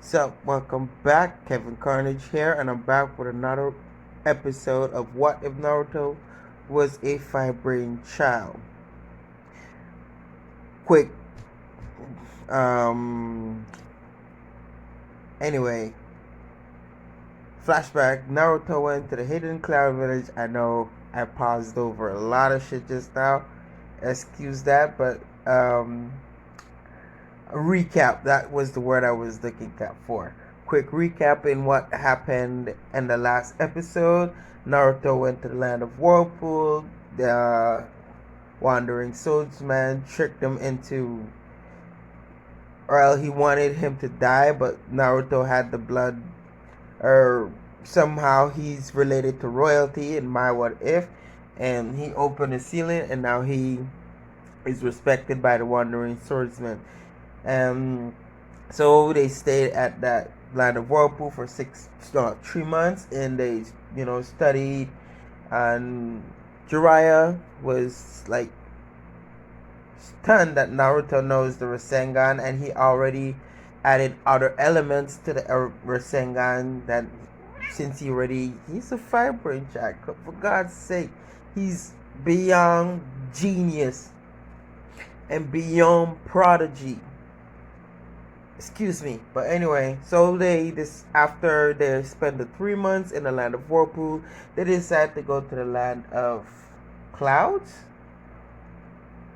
So, welcome back. Kevin Carnage here, and I'm back with another episode of What If Naruto Was a Five-Brain Child. Quick, um, anyway, flashback. Naruto went to the Hidden Cloud Village. I know I paused over a lot of shit just now. Excuse that, but, a recap, that was the word I was looking for. Quick recap in what happened in the last episode. Naruto went to the land of Whirlpool. The wandering swordsman tricked him into, well, he wanted him to die, but Naruto had the blood, or somehow he's related to royalty in my what if, and he opened the ceiling, and now he is respected by the wandering swordsman. And so they stayed at that land of Whirlpool for 3 months, and they studied. And Jiraiya was like stunned that Naruto knows the Rasengan, and he already added other elements to the Rasengan. That since he's a firebrain child, for God's sake, he's beyond genius and beyond prodigy. Excuse me. But anyway, so after they spent the 3 months in the land of Whirlpool, they decided to go to the land of clouds.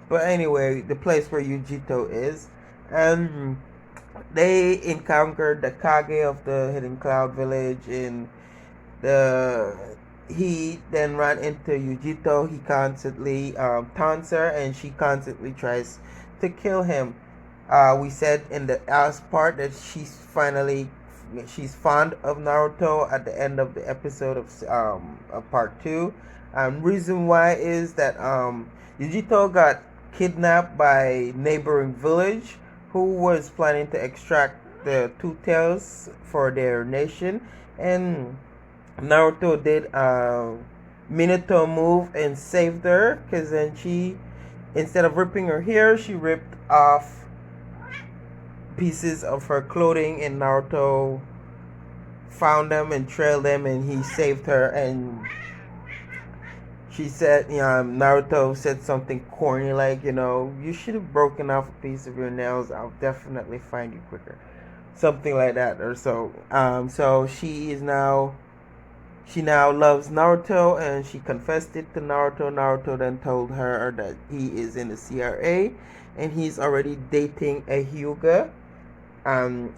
But anyway, the place where Yujito is, and they encountered the Kage of the Hidden Cloud Village, and he then ran into Yujito. He constantly taunts her, and she constantly tries to kill him. We said in the last part that she's fond of Naruto at the end of the episode of part 2. Reason why is that Yujito got kidnapped by neighboring village who was planning to extract the two tails for their nation, and Naruto did a Minato move and saved her, because then she, instead of ripping her hair, she ripped off pieces of her clothing, and Naruto found them and trailed them, and he saved her. And she said, Naruto said something corny like, you should have broken off a piece of your nails. I'll definitely find you quicker. Something like that, or so. So she now loves Naruto, and she confessed it to Naruto. Naruto then told her that he is in the CRA, and he's already dating a Hyuga.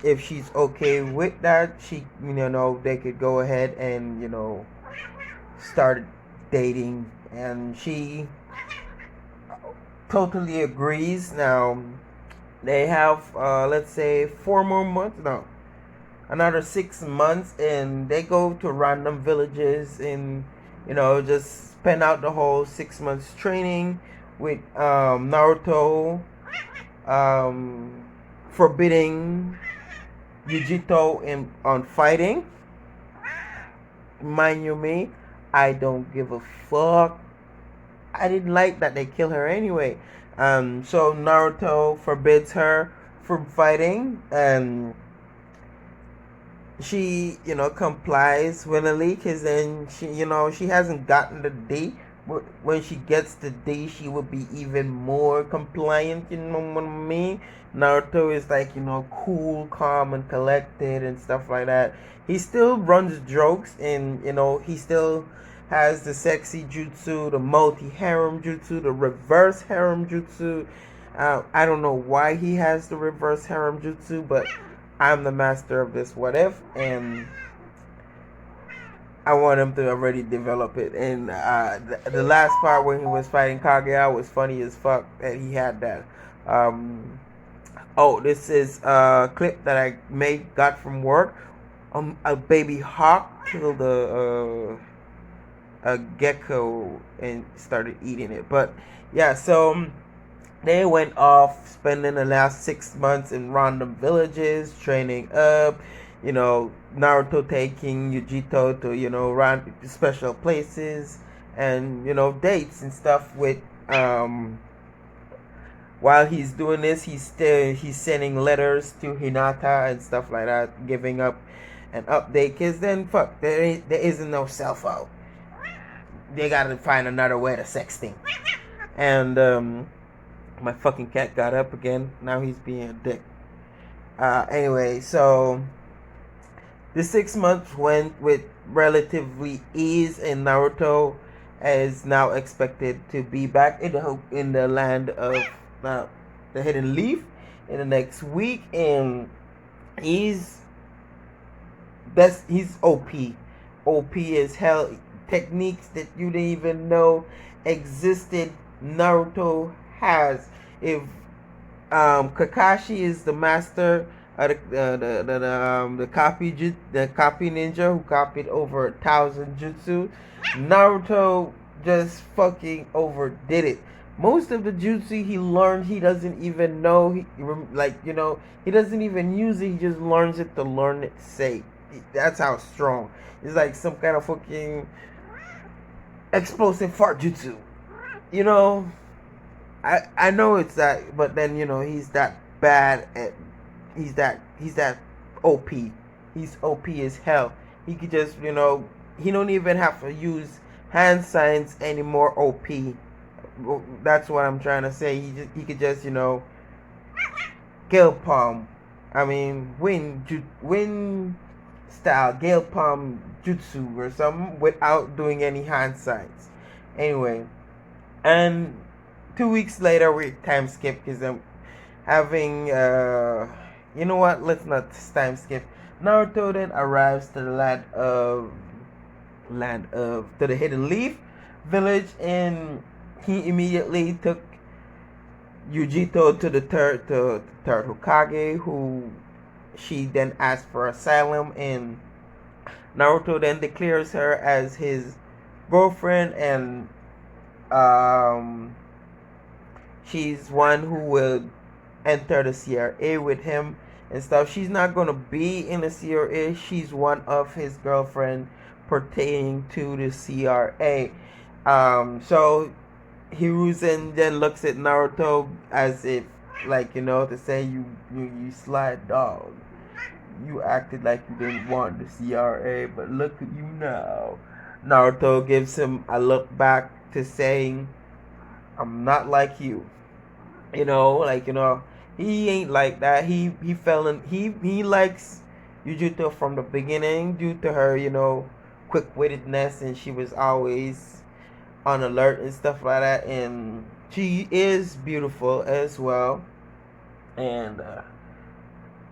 If she's okay with that, they could go ahead and start dating, and she totally agrees. Now they have let's say 4 more months, no, another 6 months, and they go to random villages and just spend out the whole 6 months training with Naruto forbidding Yujito on fighting. Mind you me, I don't give a fuck. I didn't like that they kill her anyway. So Naruto forbids her from fighting, and she complies willingly, because then she hasn't gotten the D. When she gets the D, she will be even more compliant. You know what I mean? Naruto is like cool, calm, and collected and stuff like that. He still runs jokes, and he still has the sexy jutsu, the multi harem jutsu, the reverse harem jutsu. I don't know why he has the reverse harem jutsu, but I'm the master of this what if, and I want him to already develop it. And the last part when he was fighting Kaguya was funny as fuck that he had that. This is a clip that I got from work. A baby hawk killed a gecko and started eating it. But yeah, so they went off spending the last 6 months in random villages, training up. Naruto taking Yujito to run special places, and dates and stuff with while he's doing this, he's sending letters to Hinata and stuff like that, giving up an update. Cause then fuck, there isn't no cell phone. They gotta find another way to sexting. And my fucking cat got up again. Now he's being a dick. Anyway, so the 6 months went with relatively ease, and Naruto is now expected to be back in the land of the Hidden Leaf in the next week, and he's OP. OP as hell. Techniques that you didn't even know existed, Naruto has. If Kakashi is the master of the copy ninja who copied over 1,000 jutsu, Naruto just fucking overdid it. Most of the jutsu he learned, he doesn't even know. He doesn't even use it. He just learns it to learn its sake. That's how strong. It's like some kind of fucking explosive fart jutsu. You know, I know it's that, but then he's that bad at he's that OP. He's OP as hell. He could just he don't even have to use hand signs anymore. OP. That's what I'm trying to say. He could just Gale palm. I mean wind style Gale palm jutsu or something without doing any hand signs. Anyway, and 2 weeks later we time skip because I'm having you know what? Let's not time skip. Naruto then arrives to the to the Hidden Leaf village, and he immediately took Yujito to the third Hokage, who she then asked for asylum, and Naruto then declares her as his girlfriend, and she's one who will enter the CRA with him and stuff. She's not gonna be in the CRA. She's one of his girlfriend pertaining to the CRA. So Hiruzen then looks at Naruto as if, to say you sly dog. You acted like you didn't want the CRA, but look at you now. Naruto gives him a look back to saying, I'm not like you. He ain't like that. He likes Yujito from the beginning due to her, quick-wittedness, and she was always on alert and stuff like that, and she is beautiful as well, and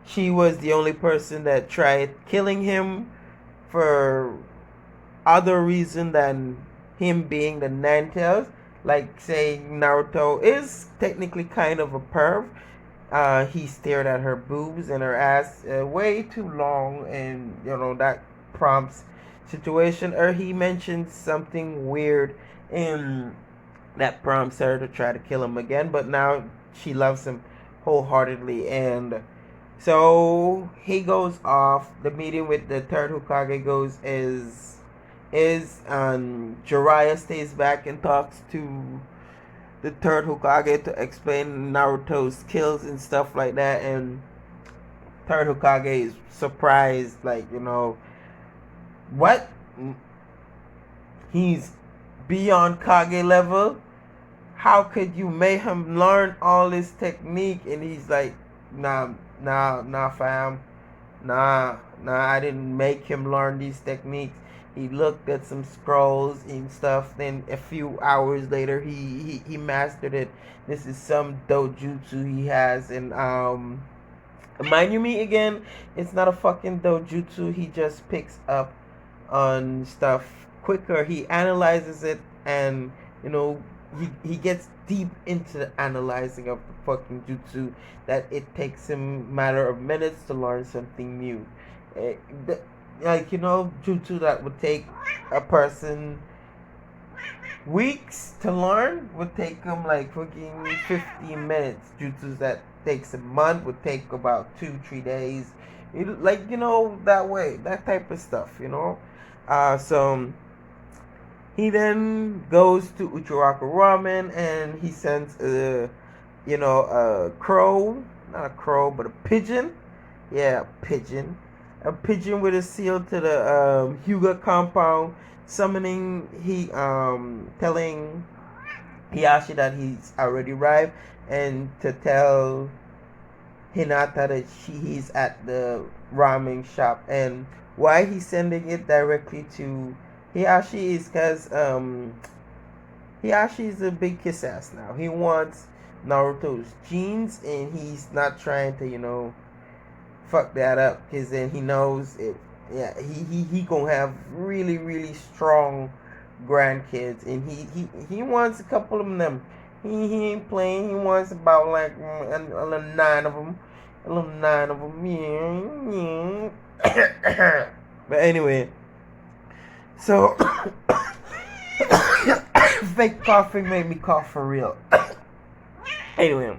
she was the only person that tried killing him for other reason than him being the Nine Tails. Like saying Naruto is technically kind of a perv. He stared at her boobs and her ass way too long, and that prompts situation. Or he mentioned something weird, and that prompts her to try to kill him again. But now she loves him wholeheartedly, and so he goes off. The meeting with the third Hokage Jiraiya stays back and talks to the third Hokage to explain Naruto's skills and stuff like that, and third Hokage is surprised, what? He's beyond Kage level? How could you make him learn all this technique? And he's like, nah fam. Nah, I didn't make him learn these techniques. He looked at some scrolls and stuff. Then a few hours later, he mastered it. This is some dojutsu he has. And mind you, me again, it's not a fucking dojutsu. He just picks up on stuff quicker. He analyzes it, and he gets deep into the analyzing of the fucking jutsu that it takes him a matter of minutes to learn something new. Jutsu that would take a person weeks to learn would take him fucking 15 minutes. Jutsu that takes a month would take about 2-3 days. That way, that type of stuff, So he then goes to Uchiraku Ramen, and he sends a crow, not a crow, but a pigeon. Yeah, a pigeon. A pigeon with a seal to the Hyuga compound, summoning telling Hiyashi that he's already arrived, and to tell Hinata that he's at the ramen shop. And why he's sending it directly to Hiyashi is because Hiyashi's a big kiss ass now. He wants Naruto's genes, and he's not trying to fuck that up, because then he knows it. Yeah, he gonna have really really strong grandkids, and he wants a couple of them. He ain't playing. He wants about like a little nine of them, Yeah. But anyway, so fake coughing made me cough for real. Anyway,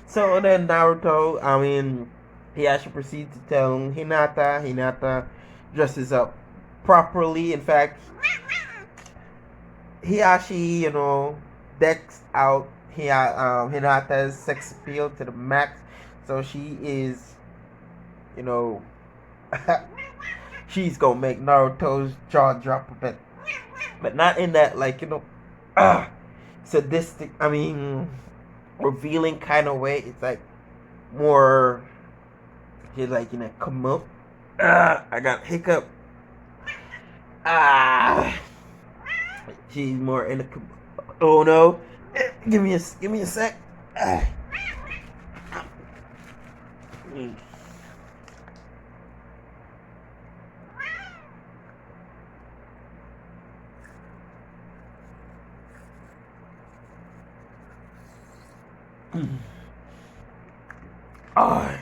so then he actually proceeds to tell Hinata. Hinata dresses up properly. In fact, he actually, decks out Hinata's sex appeal to the max. So she is, she's gonna make Naruto's jaw drop a bit, but not in that sadistic. Revealing kind of way. It's like more. She's like, come up. I got hiccup. She's more in the. Oh no! Give me a sec. Oh.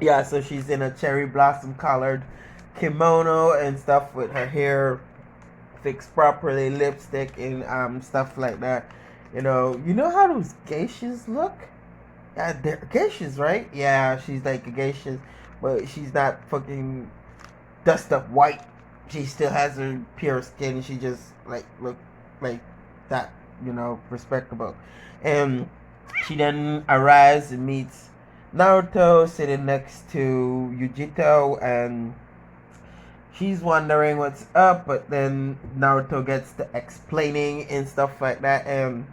Yeah, so she's in a cherry blossom collared kimono and stuff, with her hair fixed properly, lipstick and stuff like that. You know how those geishas look? Yeah, they're geishas, right? Yeah, she's like a geisha, but she's not fucking dust up white. She still has her pure skin, and she just look like that, respectable. And she then arrives and meets Naruto sitting next to Yujito, and she's wondering what's up, but then Naruto gets to explaining and stuff like that, and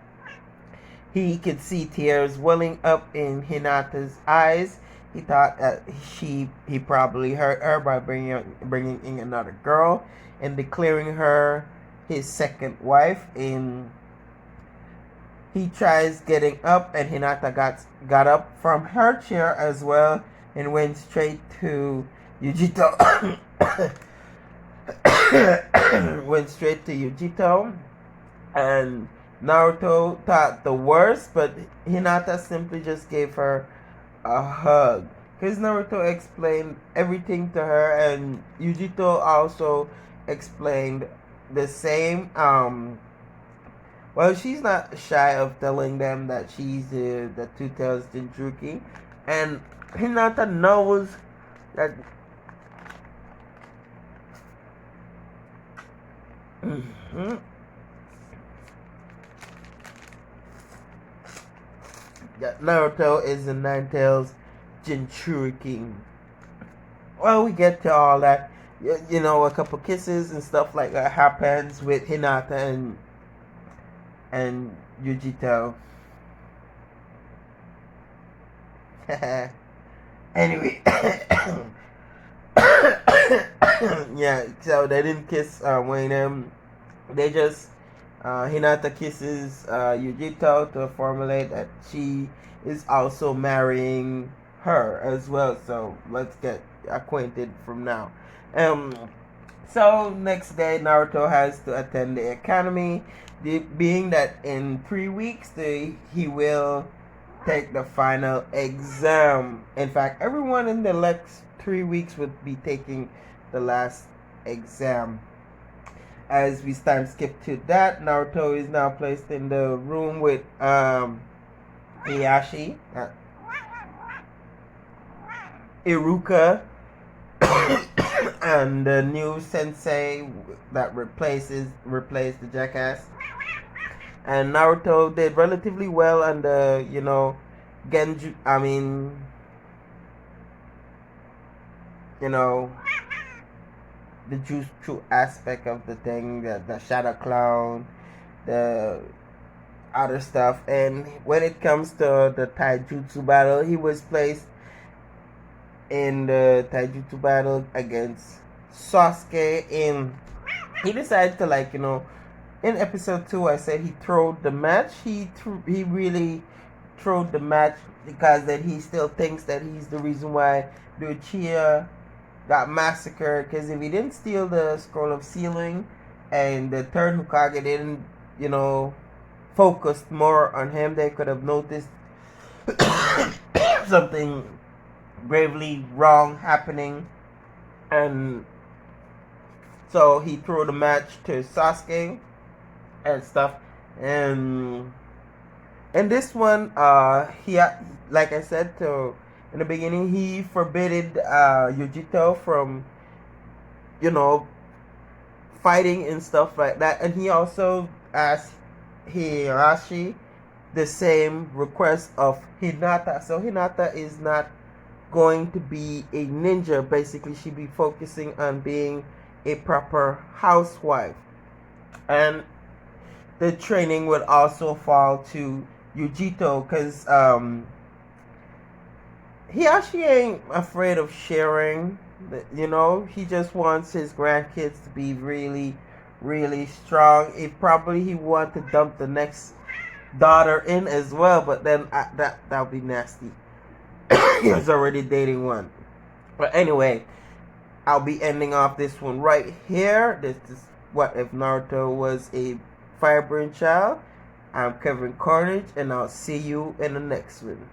he could see tears welling up in Hinata's eyes. He thought that he probably hurt her by bringing in another girl and declaring her his second wife. And he tries getting up, and Hinata got up from her chair as well and went straight to Yujito. Went straight to Yujito, and Naruto thought the worst, but Hinata simply just gave her a hug. Because Naruto explained everything to her, and Yujito also explained the same. Well, she's not shy of telling them that she's the two-tails Jinchuriki, and Hinata knows that. That Naruto is the Nine-Tails Jinchuriki. Well, we get to all that. A couple kisses and stuff like that happens with Hinata and Yujito. Anyway, yeah. So they didn't kiss Wayne. They just Hinata kisses Yujito to formulate that she is also marrying her as well. So let's get acquainted from now. So next day, Naruto has to attend the academy, being that in 3 weeks he will take the final exam. In fact, everyone in the next 3 weeks would be taking the last exam. As we time skip to that, Naruto is now placed in the room with Hiyashi, Iruka, and the new sensei that replaced the jackass. And Naruto did relatively well under, Genju. I mean, you know, the Jutsu aspect of the thing, the Shadow Clown, the other stuff. And when it comes to the Taijutsu battle, he was placed in the Taijutsu battle against Sasuke. And he decided to, in episode 2, I said he throwed the match. He really throwed the match because that he still thinks that he's the reason why the Uchiha got massacred. Because if he didn't steal the scroll of sealing and the third Hokage didn't, focused more on him, they could have noticed something gravely wrong happening. And so he threw the match to Sasuke and stuff. And in this one, he, like I said in the beginning, he forbidden Yujito from, fighting and stuff like that. And he also asked Hiirashi the same request of Hinata. So Hinata is not going to be a ninja. Basically, she'd be focusing on being a proper housewife. And the training would also fall to Yujito, because he actually ain't afraid of sharing. He just wants his grandkids to be really, really strong. He want to dump the next daughter in as well, but then that would be nasty. He was already dating one. But anyway, I'll be ending off this one right here. This is What If Naruto Was a Firebrand Child. I'm Kevin Carnage, and I'll see you in the next one.